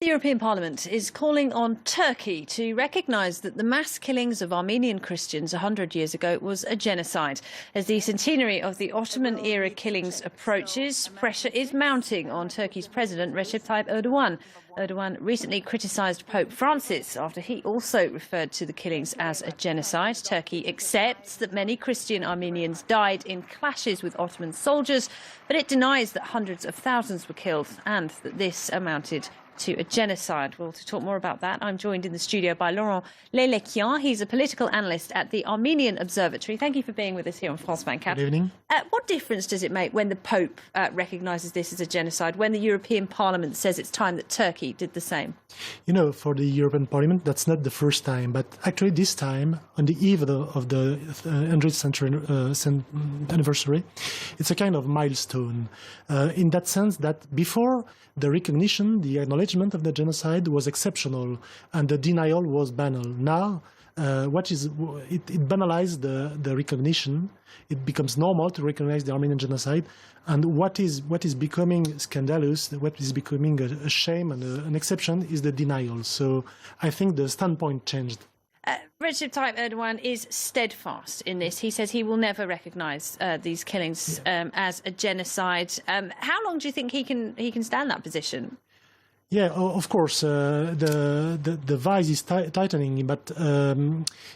The European Parliament is calling on Turkey to recognise that the mass killings of Armenian Christians 100 years ago was a genocide. As the centenary of the Ottoman-era killings approaches, pressure is mounting on Turkey's President Recep Tayyip Erdogan. Erdogan recently criticised Pope Francis after he also referred to the killings as a genocide. Turkey accepts that many Christian Armenians died in clashes with Ottoman soldiers, but it denies that hundreds of thousands were killed and that this amounted to a genocide. Well, to talk more about that, I'm joined in the studio by Laurent Leylekian. He's a political analyst at the Armenian Observatory. Thank you for being with us here on France 24. Good evening. What difference does it make when the Pope recognises this as a genocide, when the European Parliament says it's time that Turkey did the same? You know, for the European Parliament, that's not the first time, but actually this time, on the eve of the 100th century anniversary, it's a kind of milestone, in that sense that before the recognition, the acknowledgement of the genocide was exceptional and the denial was banal. Now, it banalized the recognition. It becomes normal to recognize the Armenian genocide, and what is becoming scandalous, what is becoming a shame and an exception, is the denial. So I think the standpoint changed. Recep Tayyip Erdogan is steadfast in this. He says he will never recognise these killings as a genocide. How long do you think he can stand that position? Yeah, of course, the vice is tightening, but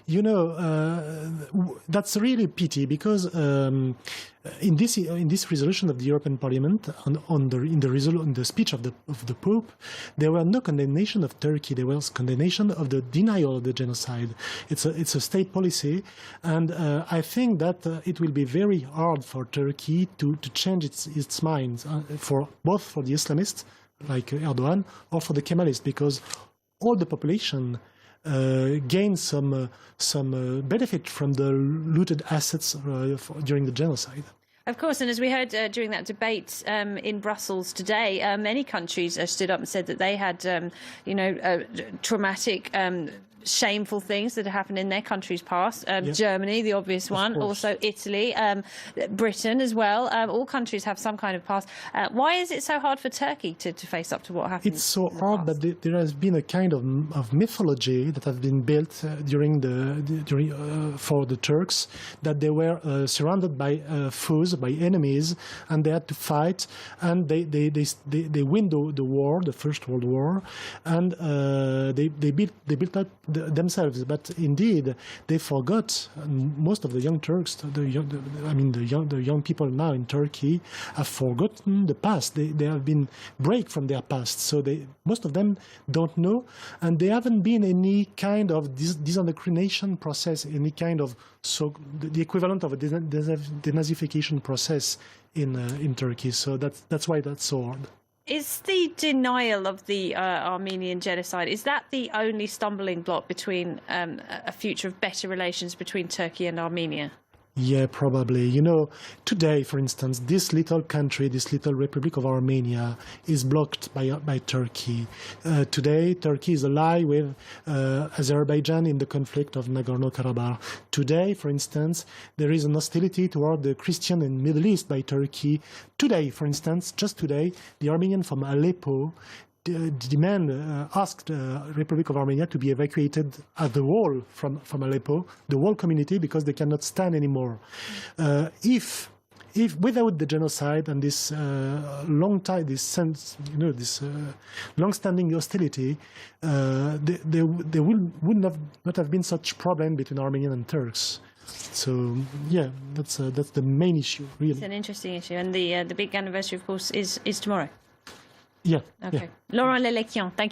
you know, that's really a pity, because in this resolution of the European Parliament in the speech of the Pope, there were no condemnation of Turkey. There was condemnation of the denial of the genocide. It's a state policy, and I think that it will be very hard for Turkey to change its mind both for the Islamists like Erdogan or for the Kemalists, because all the population gained some benefit from the looted assets during the genocide. Of course, and as we heard during that debate in Brussels today, many countries stood up and said that they had, traumatic, shameful things that have happened in their countries past. Germany, the obvious one, also Italy, Britain as well. All countries have some kind of past. Why is it so hard for Turkey to face up to what happened? It's so hard, but there has been a kind of mythology that has been built for the Turks, that they were surrounded by foes, by enemies, and they had to fight, and they win the war, the First World War, and they built up themselves. But indeed, they forgot. Most of the young Turks, the young people now in Turkey, have forgotten the past. They have been break from their past, so most of them don't know, and there haven't been any kind of disindoctrination process, any kind of the equivalent of a denazification process in Turkey. So that's why that's so hard. Is the denial of the Armenian genocide, is that the only stumbling block between a future of better relations between Turkey and Armenia? Yeah, probably. You know, today, for instance, this little country, this little Republic of Armenia, is blocked by Turkey. Today, Turkey is ally with Azerbaijan in the conflict of Nagorno-Karabakh. Today, for instance, there is an hostility toward the Christian and Middle East by Turkey. Today, for instance, just today, the Armenian from Aleppo asked the Republic of Armenia to be evacuated at the wall from Aleppo, the whole community, because they cannot stand anymore. If without the genocide and this long-standing hostility, there would not have been such problem between Armenian and Turks. So yeah, that's the main issue, really. It's an interesting issue, and the big anniversary, of course, is tomorrow. Yeah. Okay. Yeah. Laurent Leylekian, thank you.